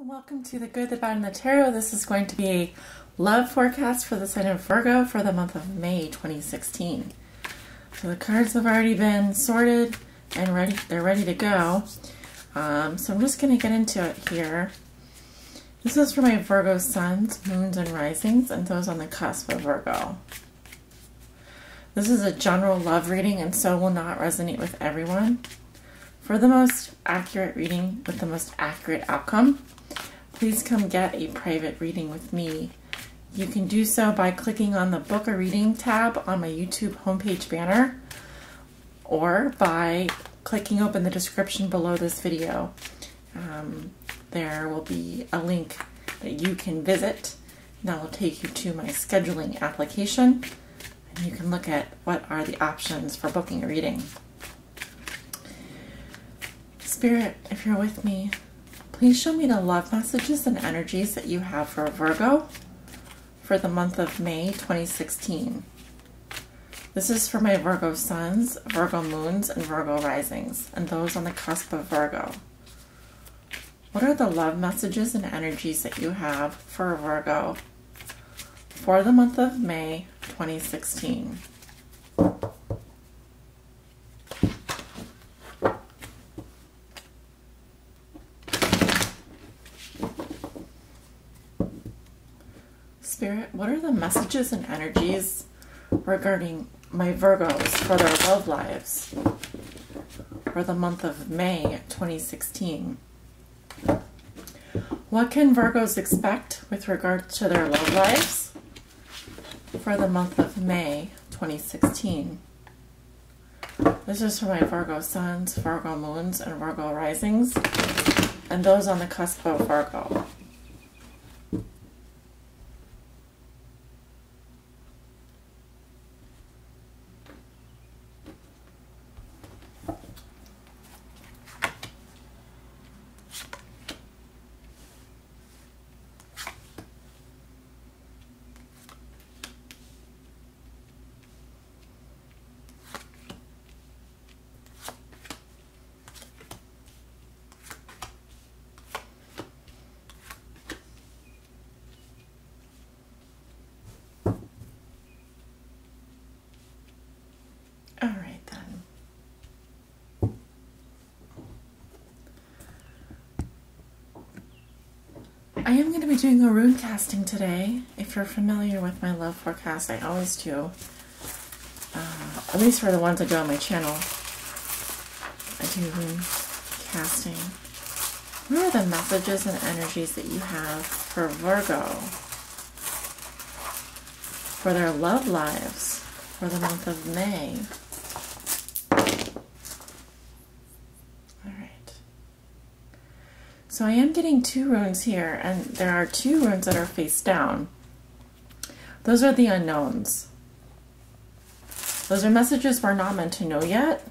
Welcome to the Good, the Bad, and the Tarot. This is going to be a love forecast for the sign of Virgo for the month of May 2016. So the cards have already been sorted and they're ready to go. So I'm just going to get into it here. This is for my Virgo suns, moons, and risings, and those on the cusp of Virgo. This is a general love reading and so will not resonate with everyone. For the most accurate reading with the most accurate outcome, please come get a private reading with me. You can do so by clicking on the Book a Reading tab on my YouTube homepage banner, or by clicking open the description below this video. There will be a link that you can visit, and that will take you to my scheduling application, and you can look at what are the options for booking a reading. Spirit, if you're with me, please show me the love messages and energies that you have for Virgo for the month of May 2016. This is for my Virgo suns, Virgo moons, and Virgo risings, and those on the cusp of Virgo. What are the love messages and energies that you have for Virgo for the month of May 2016? Spirit, what are the messages and energies regarding my Virgos for their love lives for the month of May 2016? What can Virgos expect with regard to their love lives for the month of May 2016? This is for my Virgo suns, Virgo moons, and Virgo risings, and those on the cusp of Virgo. Alright then. I am going to be doing a rune casting today. If you're familiar with my love forecast, I always do. At least for the ones I do on my channel. I do rune casting. What are the messages and energies that you have for Virgo for their love lives for the month of May? So I am getting two runes here, and there are two runes that are face down. Those are the unknowns. Those are messages we're not meant to know yet,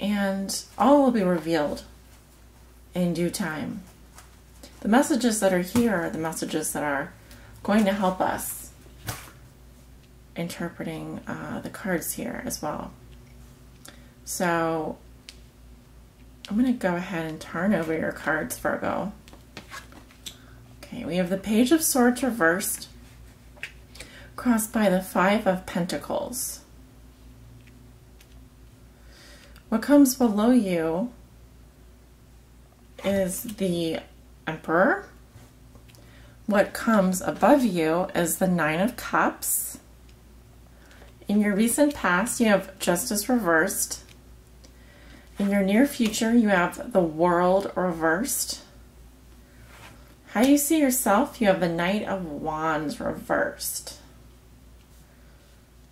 and all will be revealed in due time. The messages that are here are the messages that are going to help us interpreting the cards here as well. So I'm going to go ahead and turn over your cards, Virgo. Okay, we have the Page of Swords reversed, crossed by the Five of Pentacles. What comes below you is the Emperor. What comes above you is the Nine of Cups. In your recent past, you have Justice reversed. In your near future, you have the World reversed. How you see yourself, you have the Knight of Wands reversed.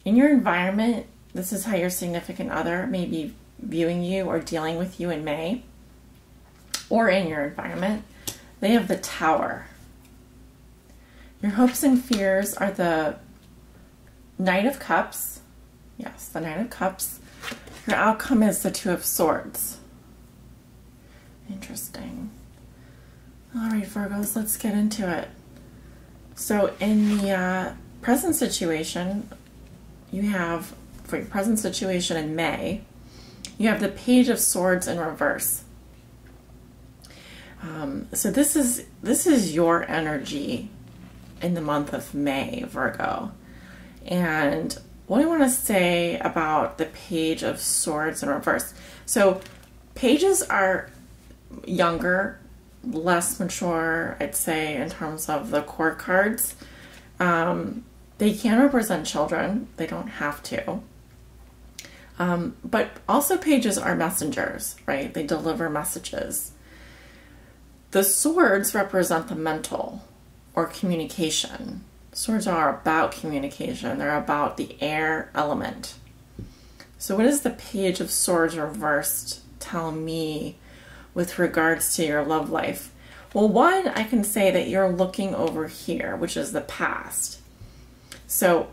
In your environment, this is how your significant other may be viewing you or dealing with you in May. Or in your environment, they have the Tower. Your hopes and fears are the Knight of Cups. Yes, the Knight of Cups. Your outcome is the Two of Swords. Interesting. All right, Virgos, let's get into it. So in the present situation, you have, for your present situation in May, you have the Page of Swords in reverse. So this is your energy in the month of May, Virgo. And what I want to say about the Page of Swords in reverse. So pages are younger, less mature, I'd say, in terms of the court cards. They can represent children. They don't have to. But also pages are messengers, right? They deliver messages. The swords represent the mental or communication. Swords are about communication. They're about the air element. So what does the Page of Swords reversed tell me with regards to your love life? Well, one, I can say that you're looking over here, which is the past. So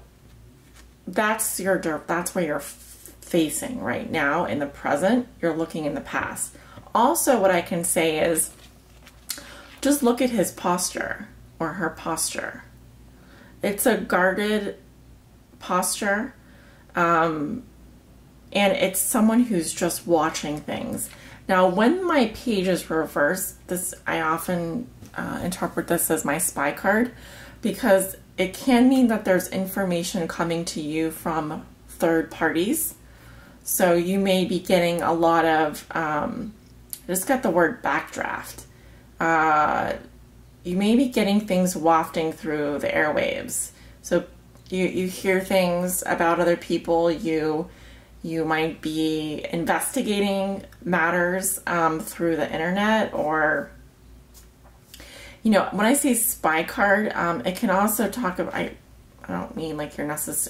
that's where you're facing right now in the present. You're looking in the past. Also, what I can say is just look at his posture or her posture. It's a guarded posture, and it's someone who's just watching things. Now, when my page is reversed, I often interpret this as my spy card, because it can mean that there's information coming to you from third parties. So you may be getting a lot of, just got the word backdraft. You may be getting things wafting through the airwaves. So you hear things about other people. You might be investigating matters through the internet, or, you know, when I say spy card, it can also talk about, I don't mean like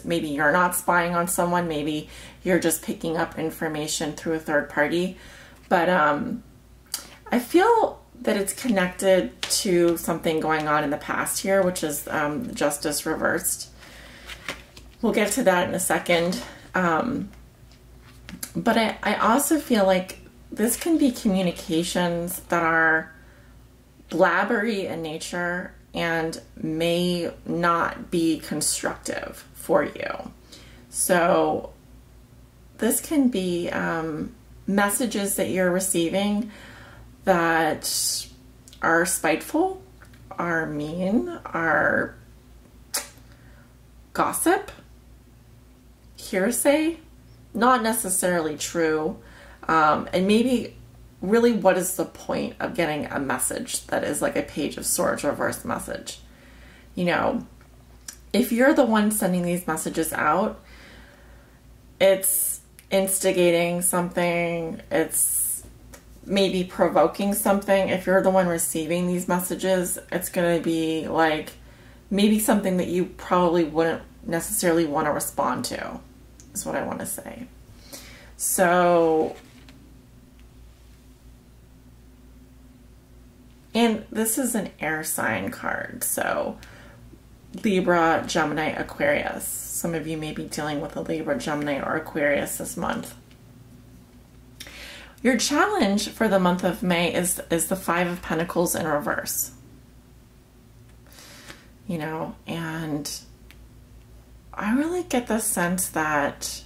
maybe you're not spying on someone, maybe you're just picking up information through a third party. But I feel that it's connected to something going on in the past here, which is justice reversed. We'll get to that in a second. But I also feel like this can be communications that are blabbery in nature and may not be constructive for you. So this can be messages that you're receiving that are spiteful, are mean, are gossip, hearsay, not necessarily true, and maybe really what is the point of getting a message that is like a Page of Swords reverse message? You know, if you're the one sending these messages out, it's instigating something, it's maybe provoking something. If you're the one receiving these messages, it's going to be like maybe something that you probably wouldn't necessarily want to respond to, is what I want to say. So, and this is an air sign card. So Libra, Gemini, Aquarius. Some of you may be dealing with a Libra, Gemini, or Aquarius this month. Your challenge for the month of May is the Five of Pentacles in reverse. You know, and I really get the sense that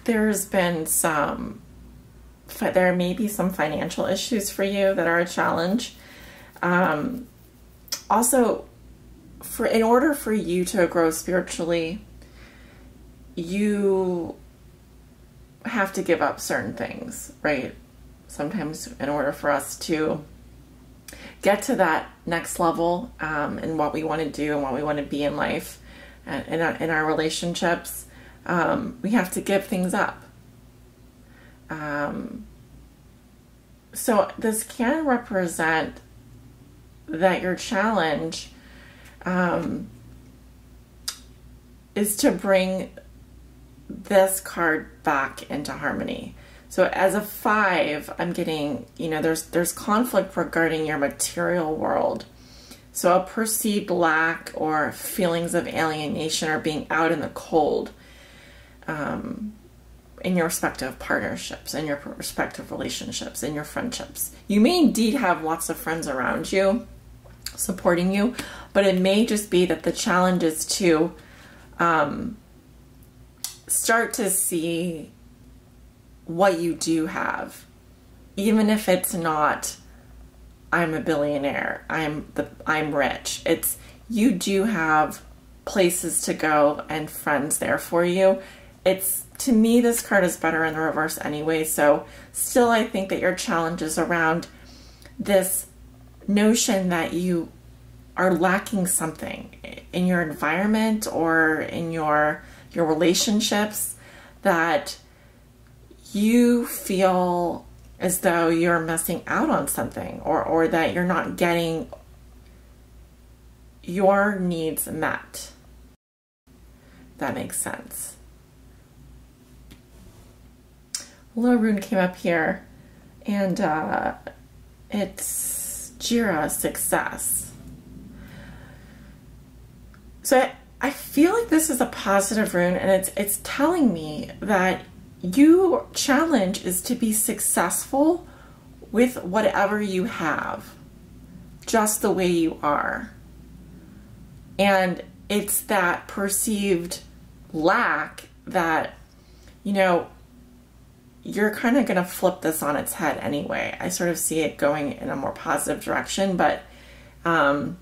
there's been there may be some financial issues for you that are a challenge. Also, in order for you to grow spiritually, you have to give up certain things, right? Sometimes in order for us to get to that next level in what we want to do and what we want to be in life and in our relationships, we have to give things up. So this can represent that your challenge is to bring this card back into harmony. So as a 5, I'm getting, you know, there's conflict regarding your material world. So a perceived lack or feelings of alienation or being out in the cold in your respective partnerships, in your respective relationships, in your friendships. You may indeed have lots of friends around you supporting you, but it may just be that the challenge is to start to see what you do have. Even if it's not, I'm a billionaire, I'm rich. It's, you do have places to go and friends there for you. It's, to me, this card is better in the reverse anyway. So still, I think that your challenge is around this notion that you are lacking something in your environment or in your relationships, that you feel as though you're missing out on something, or that you're not getting your needs met. That makes sense. A little rune came up here, and it's Jira, success. So I feel like this is a positive rune, and it's telling me that your challenge is to be successful with whatever you have, just the way you are. And it's that perceived lack that, you know, you're kind of going to flip this on its head anyway. I sort of see it going in a more positive direction, but I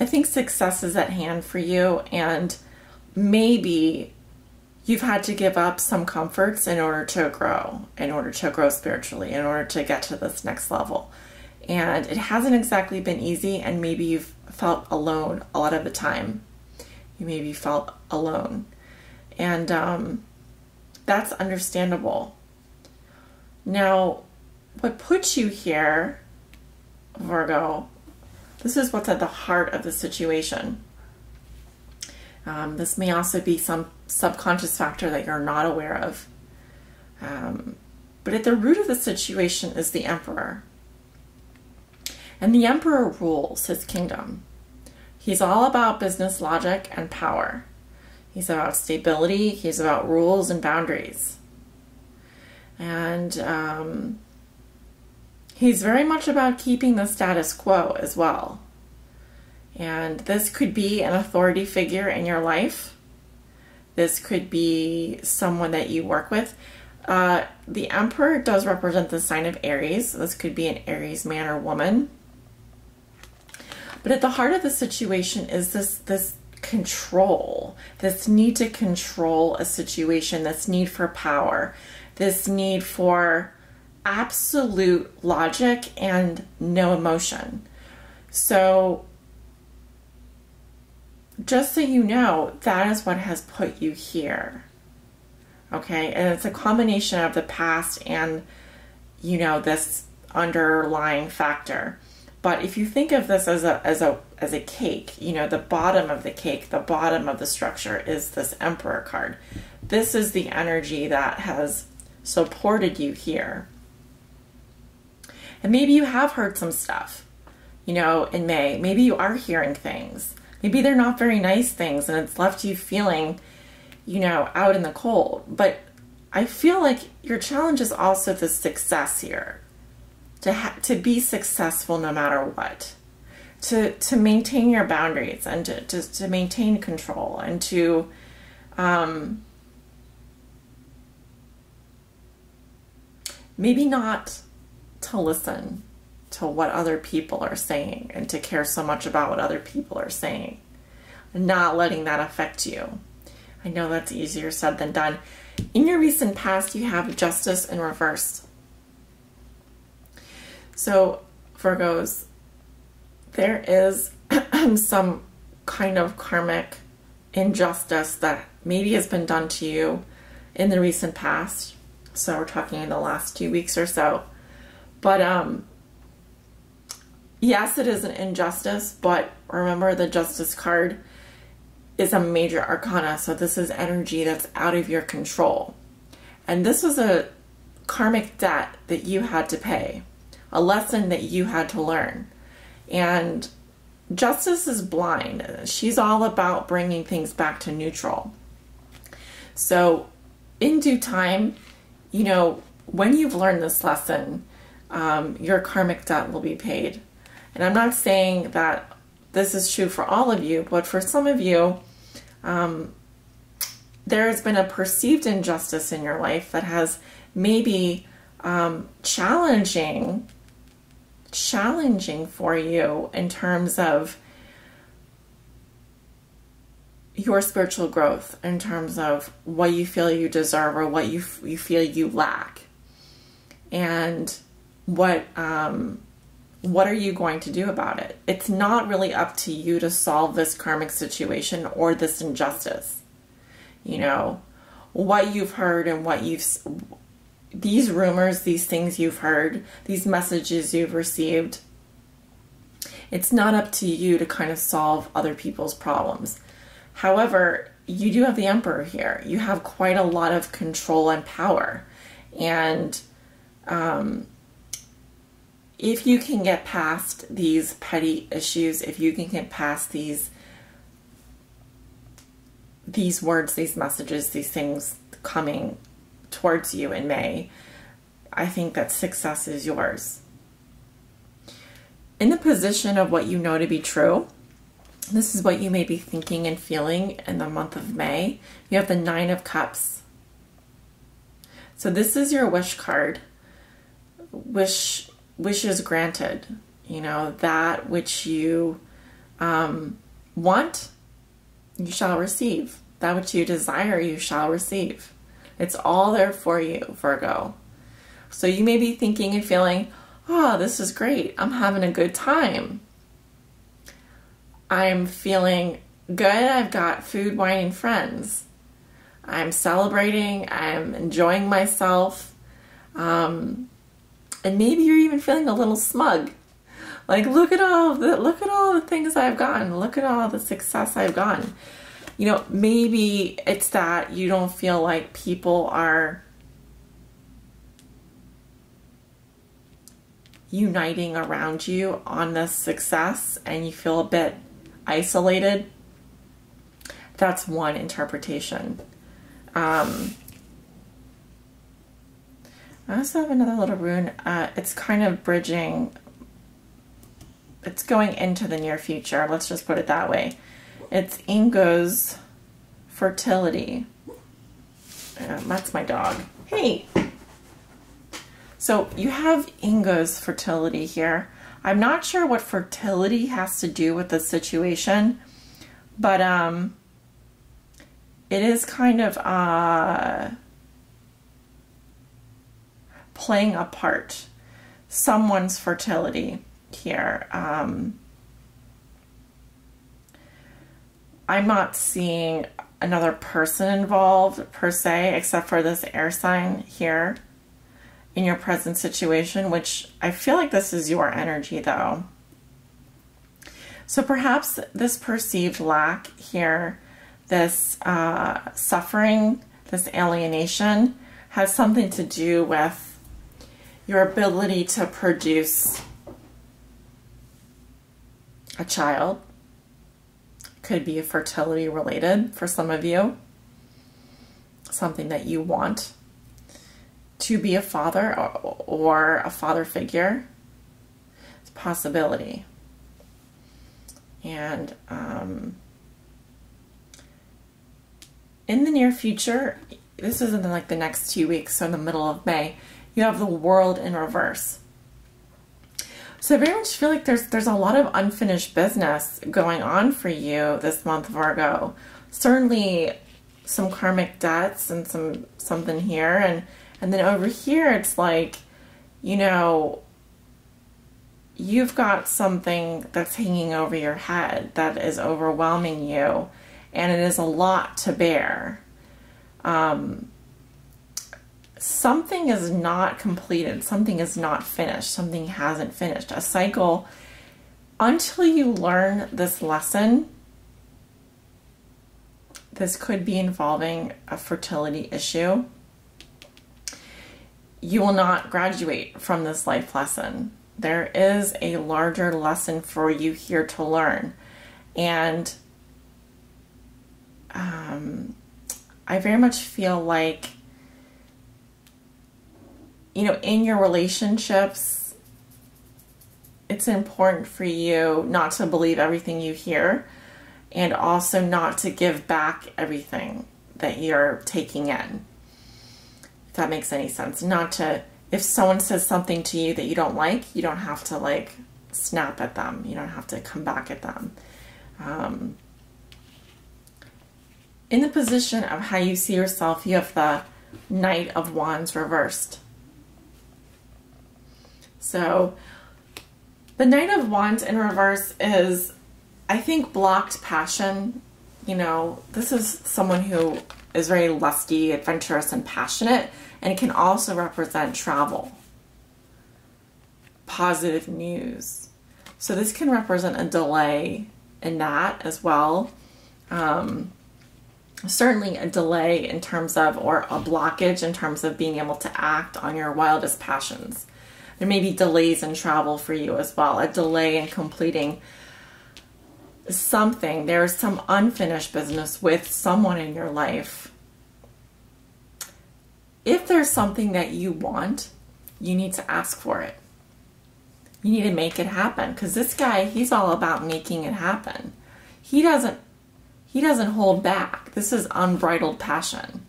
think success is at hand for you, and maybe you've had to give up some comforts in order to grow spiritually, in order to get to this next level. And it hasn't exactly been easy, and maybe you've felt alone a lot of the time. You maybe felt alone. And that's understandable. Now, what puts you here, Virgo, this is what's at the heart of the situation. This may also be some subconscious factor that you're not aware of. But at the root of the situation is the Emperor. And the Emperor rules his kingdom. He's all about business logic and power. He's about stability. He's about rules and boundaries. And he's very much about keeping the status quo as well. And this could be an authority figure in your life. This could be someone that you work with. The Emperor does represent the sign of Aries. This could be an Aries man or woman. But at the heart of the situation is this control, this need to control a situation, this need for power, this need for absolute logic and no emotion. So just so you know, that is what has put you here. Okay, and it's a combination of the past and, you know, this underlying factor. But if you think of this as a cake, you know, the bottom of the cake, the bottom of the structure is this Emperor card. This is the energy that has supported you here. And maybe you have heard some stuff, you know, in May. Maybe you are hearing things. Maybe they're not very nice things, and it's left you feeling, you know, out in the cold. But I feel like your challenge is also the success here. To be successful no matter what. To maintain your boundaries and to maintain control, and to maybe not to listen to what other people are saying and to care so much about what other people are saying, and not letting that affect you. I know that's easier said than done. In your recent past, you have Justice in reverse. So, Virgos, there is some kind of karmic injustice that maybe has been done to you in the recent past. So we're talking in the last 2 weeks or so. But yes, it is an injustice, but remember the Justice card is a major arcana. So this is energy that's out of your control. And this was a karmic debt that you had to pay. A lesson that you had to learn. And Justice is blind. She's all about bringing things back to neutral. So in due time, you know, when you've learned this lesson, your karmic debt will be paid. And I'm not saying that this is true for all of you, but for some of you, there has been a perceived injustice in your life that has maybe challenging for you in terms of your spiritual growth, in terms of what you feel you deserve or what you feel you lack. And what are you going to do about it? It's not really up to you to solve this karmic situation or this injustice. You know, what you've heard and these rumors, these things you've heard, these messages you've received, it's not up to you to kind of solve other people's problems. However, you do have the Emperor here. You have quite a lot of control and power. And if you can get past these petty issues, if you can get past these words, these messages, these things coming towards you in May, I think that success is yours. In the position of what you know to be true, this is what you may be thinking and feeling in the month of May. You have the Nine of Cups. So this is your wish card. Wishes granted. You know, that which you want, you shall receive. That which you desire, you shall receive. It's all there for you, Virgo. So you may be thinking and feeling, oh, this is great. I'm having a good time. I'm feeling good. I've got food, wine, and friends. I'm celebrating. I'm enjoying myself. And maybe you're even feeling a little smug. Like, look at all the things I've gotten. Look at all the success I've gotten. You know, maybe it's that you don't feel like people are uniting around you on this success and you feel a bit isolated. That's one interpretation. I also have another little rune. It's kind of bridging. It's going into the near future. Let's just put it that way. It's Ingo's fertility. That's my dog. Hey! So you have Ingo's fertility here. I'm not sure what fertility has to do with the situation, but it is kind of playing a part. Someone's fertility here. I'm not seeing another person involved per se, except for this air sign here in your present situation, which I feel like this is your energy though. So perhaps this perceived lack here, this suffering, this alienation has something to do with your ability to produce a child. Could be fertility related for some of you. Something that you want to be a father or a father figure. It's a possibility. And in the near future, this is in like the next 2 weeks, so in the middle of May, you have the World in reverse. So I very much feel like there's a lot of unfinished business going on for you this month, Virgo. Certainly some karmic debts and something here, and then over here it's like, you know, you've got something that's hanging over your head that is overwhelming you, and it is a lot to bear. Something is not completed, something is not finished, something hasn't finished. A cycle, until you learn this lesson, this could be involving a fertility issue. You will not graduate from this life lesson. There is a larger lesson for you here to learn. And I very much feel like, you know, in your relationships, it's important for you not to believe everything you hear, and also not to give back everything that you're taking in. If that makes any sense. Not to, if someone says something to you that you don't like, you don't have to like snap at them. You don't have to come back at them. In the position of how you see yourself, you have the Knight of Wands reversed. So the Knight of Wands in reverse is, I think, blocked passion. You know, this is someone who is very lusty, adventurous, and passionate, and it can also represent travel, positive news. So this can represent a delay in that as well. Certainly a delay in terms of, or a blockage in terms of being able to act on your wildest passions. There may be delays in travel for you as well, a delay in completing something. There's some unfinished business with someone in your life. If there's something that you want, you need to ask for it. You need to make it happen, because this guy, he's all about making it happen. He doesn't hold back. This is unbridled passion.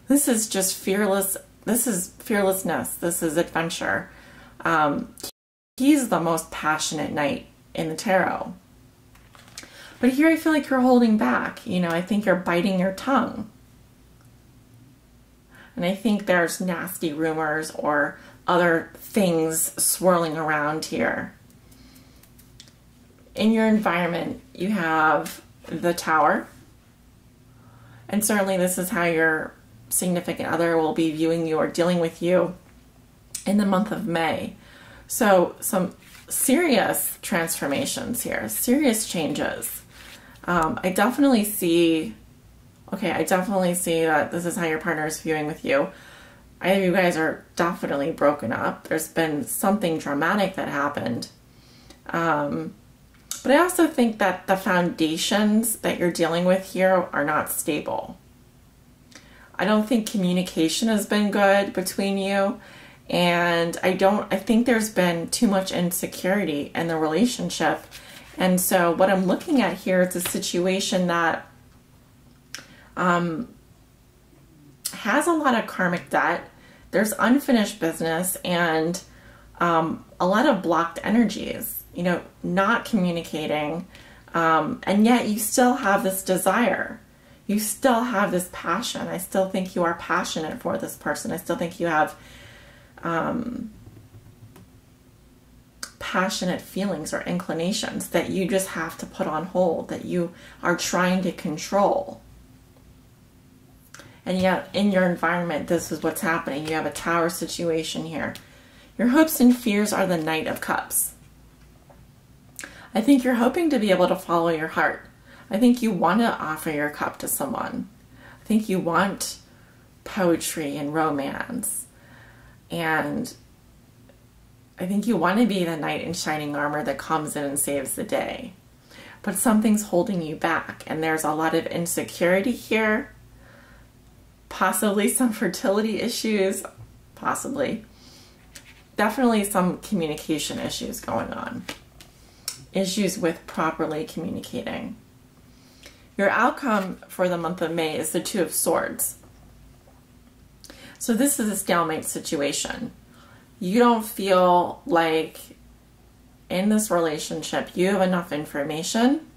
This is just fearless. This is fearlessness. This is adventure. He's the most passionate knight in the tarot. But here I feel like you're holding back. You know, I think you're biting your tongue. And I think there's nasty rumors or other things swirling around here. In your environment, you have the Tower. And certainly this is how your significant other will be viewing you or dealing with you in the month of May. So some serious transformations here, serious changes. I definitely see that this is how your partner is viewing with you. Either you guys are definitely broken up. There's been something dramatic that happened. But I also think that the foundations that you're dealing with here are not stable. I don't think communication has been good between you. And I think there's been too much insecurity in the relationship. And so what I'm looking at here is a situation that has a lot of karmic debt. There's unfinished business and a lot of blocked energies, you know, not communicating. And yet you still have this desire. You still have this passion. I still think you are passionate for this person. I still think you have passionate feelings or inclinations that you just have to put on hold, that you are trying to control. And yet in your environment, this is what's happening. You have a Tower situation here. Your hopes and fears are the Knight of Cups. I think you're hoping to be able to follow your heart. I think you want to offer your cup to someone. I think you want poetry and romance. And I think you want to be the knight in shining armor that comes in and saves the day. But something's holding you back. And there's a lot of insecurity here. Possibly some fertility issues. Possibly. Definitely some communication issues going on. Issues with properly communicating. Your outcome for the month of May is the Two of Swords. So this is a stalemate situation. You don't feel like in this relationship you have enough information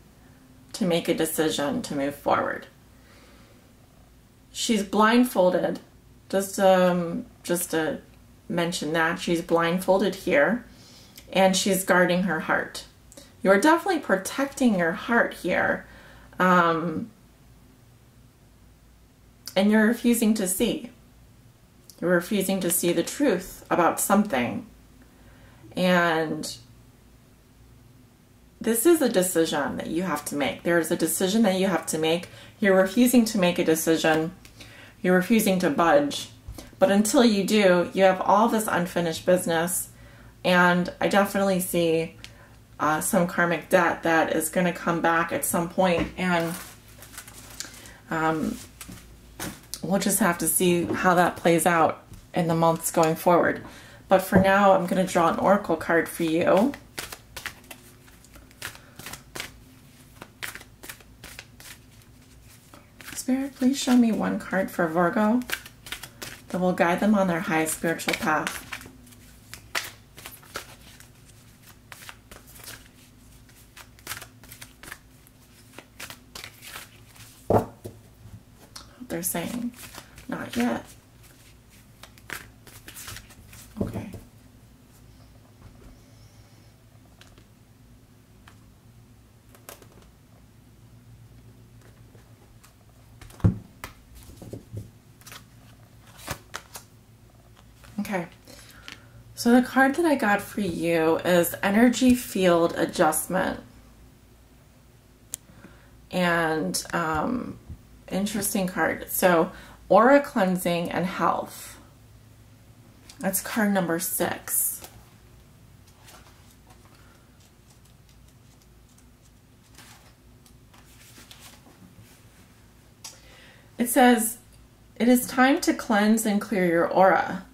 to make a decision to move forward. She's blindfolded. Just to mention that, she's blindfolded here and she's guarding her heart. You're definitely protecting your heart here. And you're refusing to see. You're refusing to see the truth about something. And this is a decision that you have to make. There is a decision that you have to make. You're refusing to make a decision. You're refusing to budge. But until you do, you have all this unfinished business. And I definitely see some karmic debt that is going to come back at some point. And we'll just have to see how that plays out in the months going forward. But for now, I'm going to draw an oracle card for you. Spirit, please show me one card for Virgo that will guide them on their highest spiritual path. They're saying, not yet. Okay. Okay. So the card that I got for you is Energy Field Adjustment. And, interesting card. So, aura cleansing and health. That's card number 6. It says, it is time to cleanse and clear your aura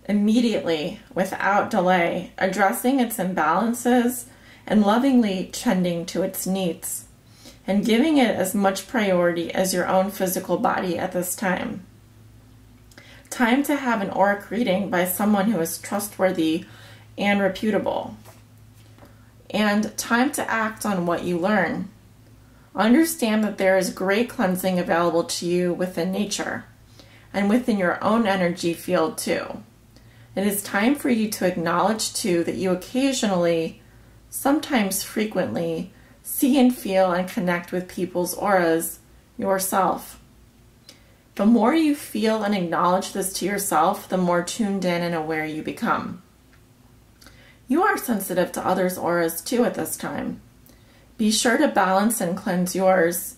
immediately, without delay, addressing its imbalances and lovingly tending to its needs, and giving it as much priority as your own physical body at this time. Time to have an auric reading by someone who is trustworthy and reputable. And time to act on what you learn. Understand that there is great cleansing available to you within nature and within your own energy field too. It is time for you to acknowledge too that you occasionally, sometimes frequently, see and feel and connect with people's auras yourself. The more you feel and acknowledge this to yourself, the more tuned in and aware you become. You are sensitive to others' auras too at this time. Be sure to balance and cleanse yours,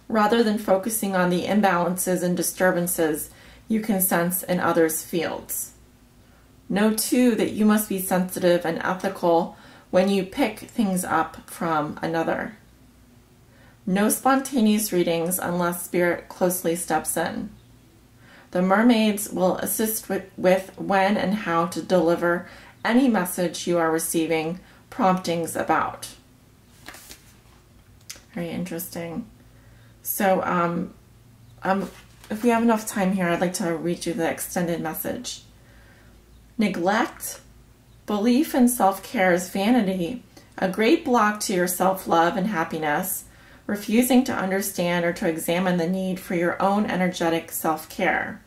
rather than focusing on the imbalances and disturbances you can sense in others' fields. Know too that you must be sensitive and ethical when you pick things up from another. No spontaneous readings unless Spirit closely steps in. The mermaids will assist with when and how to deliver any message you are receiving promptings about. Very interesting. So if we have enough time here, I'd like to read you the extended message. Neglect, belief in self-care is vanity, a great block to your self-love and happiness, refusing to understand or to examine the need for your own energetic self-care.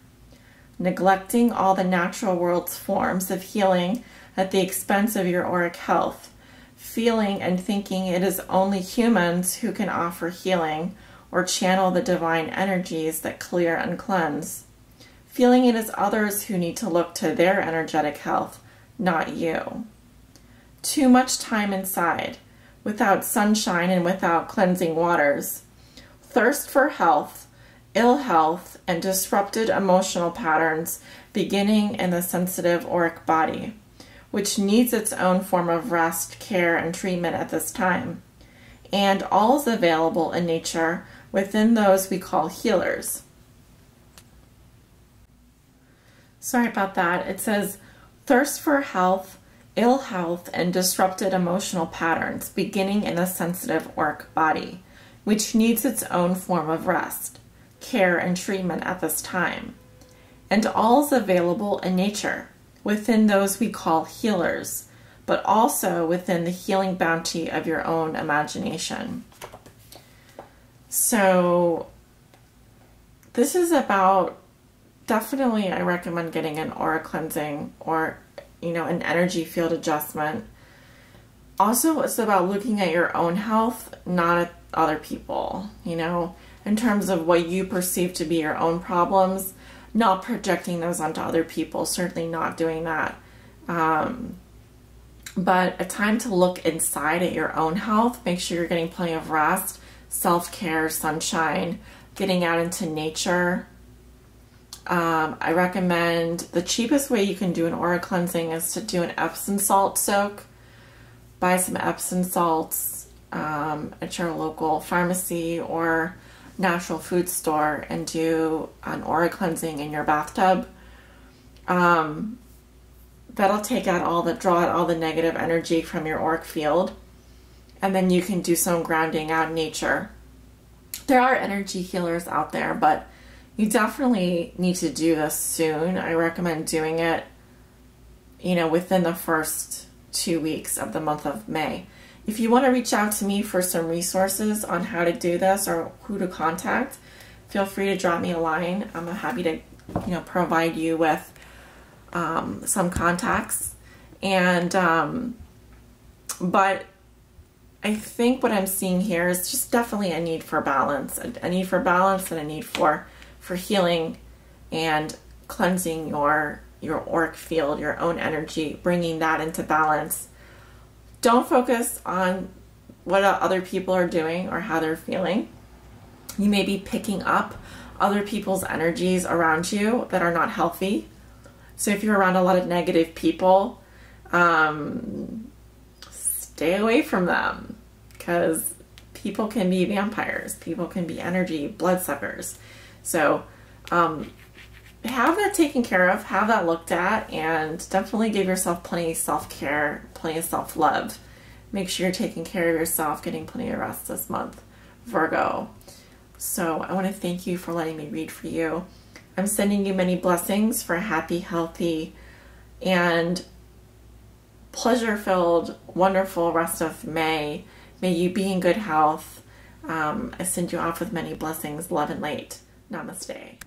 Neglecting all the natural world's forms of healing at the expense of your auric health, feeling and thinking it is only humans who can offer healing or channel the divine energies that clear and cleanse, feeling it is others who need to look to their energetic health, not you. Too much time inside, without sunshine and without cleansing waters. Thirst for health, ill health, and disrupted emotional patterns beginning in the sensitive auric body, which needs its own form of rest, care, and treatment at this time. And all is available in nature within those we call healers. Sorry about that. It says, thirst for health, ill health, and disrupted emotional patterns beginning in the sensitive auric body, which needs its own form of rest, care, and treatment at this time. And all is available in nature, within those we call healers, but also within the healing bounty of your own imagination. So this is about, definitely I recommend getting an aura cleansing or, an energy field adjustment. Also, it's about looking at your own health, not at other people, in terms of what you perceive to be your own problems, not projecting those onto other people, certainly not doing that. But a time to look inside at your own health, make sure you're getting plenty of rest, self-care, sunshine, getting out into nature. I recommend the cheapest way you can do an aura cleansing is to do an Epsom salt soak. Buy some Epsom salts at your local pharmacy or natural food store and do an aura cleansing in your bathtub. That'll draw out all the negative energy from your auric field. And then you can do some grounding out in nature. There are energy healers out there, but you definitely need to do this soon. I recommend doing it, you know, within the first 2 weeks of the month of May. If you want to reach out to me for some resources on how to do this or who to contact, feel free to drop me a line. I'm happy to, you know, provide you with some contacts. And but I think what I'm seeing here is just definitely a need for balance, a need for balance, and a need for healing and cleansing your auric field, your own energy, bringing that into balance. Don't focus on what other people are doing or how they're feeling. You may be picking up other people's energies around you that are not healthy. So if you're around a lot of negative people, stay away from them, because people can be vampires. People can be energy bloodsuckers. So have that taken care of, have that looked at, and definitely give yourself plenty of self-care, plenty of self-love. Make sure you're taking care of yourself, getting plenty of rest this month, Virgo. So I want to thank you for letting me read for you. I'm sending you many blessings for a happy, healthy, and pleasure-filled, wonderful rest of May. May you be in good health. I send you off with many blessings, love and light. Namaste.